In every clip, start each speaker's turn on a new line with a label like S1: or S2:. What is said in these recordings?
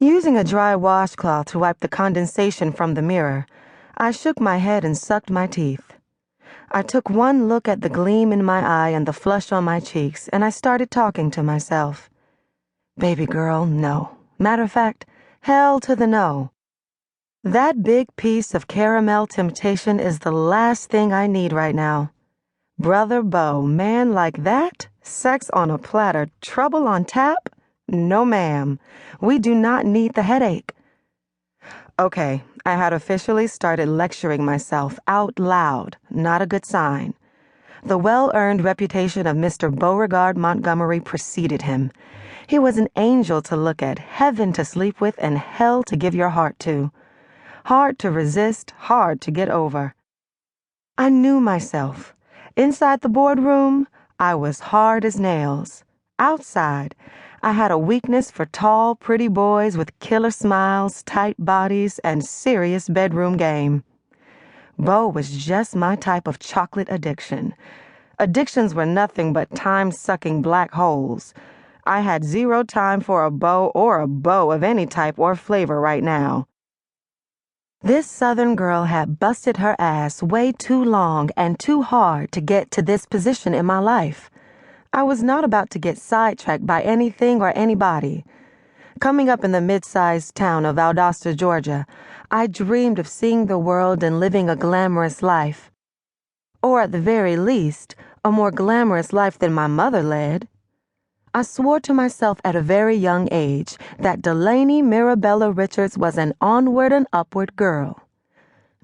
S1: Using a dry washcloth to wipe the condensation from the mirror, I shook my head and sucked my teeth. I took one look at the gleam in my eye and the flush on my cheeks, and I started talking to myself. Baby girl, no. Matter of fact, hell to the no. That big piece of caramel temptation is the last thing I need right now. Brother Beau, man like that? Sex on a platter, trouble on tap? No, ma'am. We do not need the headache. Okay, I had officially started lecturing myself out loud, not a good sign. The well-earned reputation of Mr. Beauregard Montgomery preceded him. He was an angel to look at, heaven to sleep with, and hell to give your heart to. Hard to resist, hard to get over. I knew myself. Inside the boardroom, I was hard as nails. Outside, I had a weakness for tall, pretty boys with killer smiles, tight bodies, and serious bedroom game. Beau was just my type of chocolate addiction. Addictions were nothing but time-sucking black holes. I had zero time for a beau or a beau of any type or flavor right now. This Southern girl had busted her ass way too long and too hard to get to this position in my life. I was not about to get sidetracked by anything or anybody. Coming up in the mid-sized town of Valdosta, Georgia, I dreamed of seeing the world and living a glamorous life. Or at the very least, a more glamorous life than my mother led. I swore to myself at a very young age that Delaney Mirabella Richards was an onward and upward girl.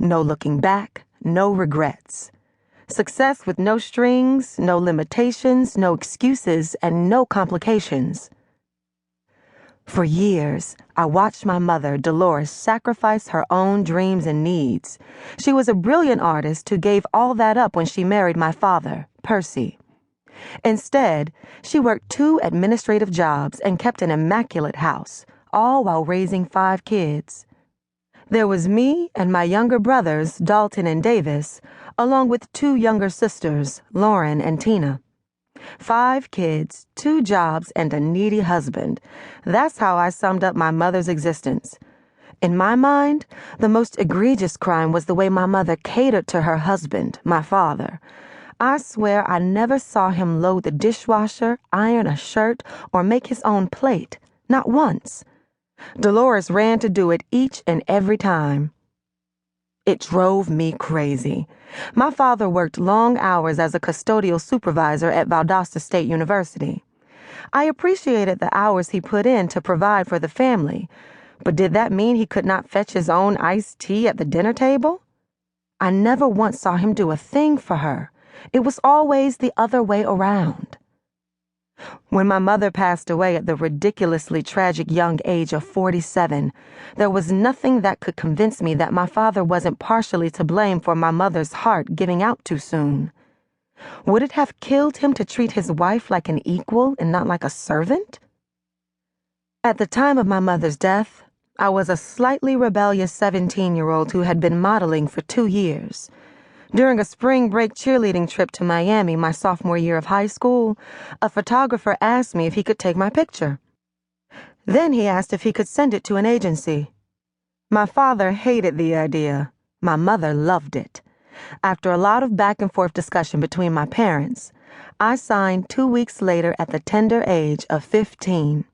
S1: No looking back, no regrets. Success with no strings, no limitations, no excuses, and no complications. For years, I watched my mother, Dolores, sacrifice her own dreams and needs. She was a brilliant artist who gave all that up when she married my father, Percy. Instead, she worked 2 administrative jobs and kept an immaculate house, all while raising 5 kids. There was me and my younger brothers, Dalton and Davis, along with 2 younger sisters, Lauren and Tina. 5 kids, 2 jobs, and a needy husband. That's how I summed up my mother's existence. In my mind, the most egregious crime was the way my mother catered to her husband, my father. I swear I never saw him load the dishwasher, iron a shirt, or make his own plate. Not once. Dolores ran to do it each and every time. It drove me crazy. My father worked long hours as a custodial supervisor at Valdosta State University. I appreciated the hours he put in to provide for the family, but did that mean he could not fetch his own iced tea at the dinner table? I never once saw him do a thing for her. It was always the other way around. When my mother passed away at the ridiculously tragic young age of 47, there was nothing that could convince me that my father wasn't partially to blame for my mother's heart giving out too soon. Would it have killed him to treat his wife like an equal and not like a servant? At the time of my mother's death, I was a slightly rebellious 17-year-old who had been modeling for 2 years. During a spring break cheerleading trip to Miami my sophomore year of high school, a photographer asked me if he could take my picture. Then he asked if he could send it to an agency. My father hated the idea. My mother loved it. After a lot of back and forth discussion between my parents, I signed 2 weeks later at the tender age of 15.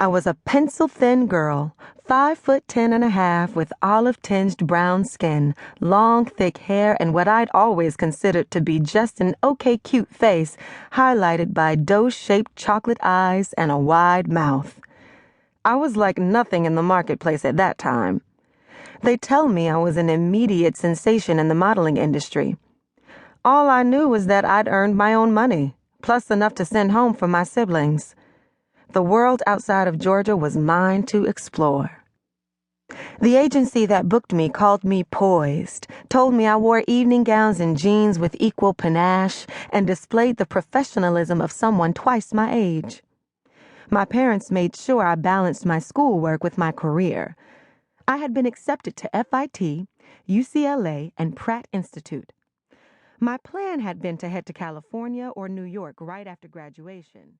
S1: I was a pencil-thin girl, 5'10.5" with olive-tinged brown skin, long, thick hair, and what I'd always considered to be just an okay cute face, highlighted by dough-shaped chocolate eyes and a wide mouth. I was like nothing in the marketplace at that time. They tell me I was an immediate sensation in the modeling industry. All I knew was that I'd earned my own money, plus enough to send home for my siblings. The world outside of Georgia was mine to explore. The agency that booked me called me poised, told me I wore evening gowns and jeans with equal panache, and displayed the professionalism of someone twice my age. My parents made sure I balanced my schoolwork with my career. I had been accepted to FIT, UCLA, and Pratt Institute. My plan had been to head to California or New York right after graduation.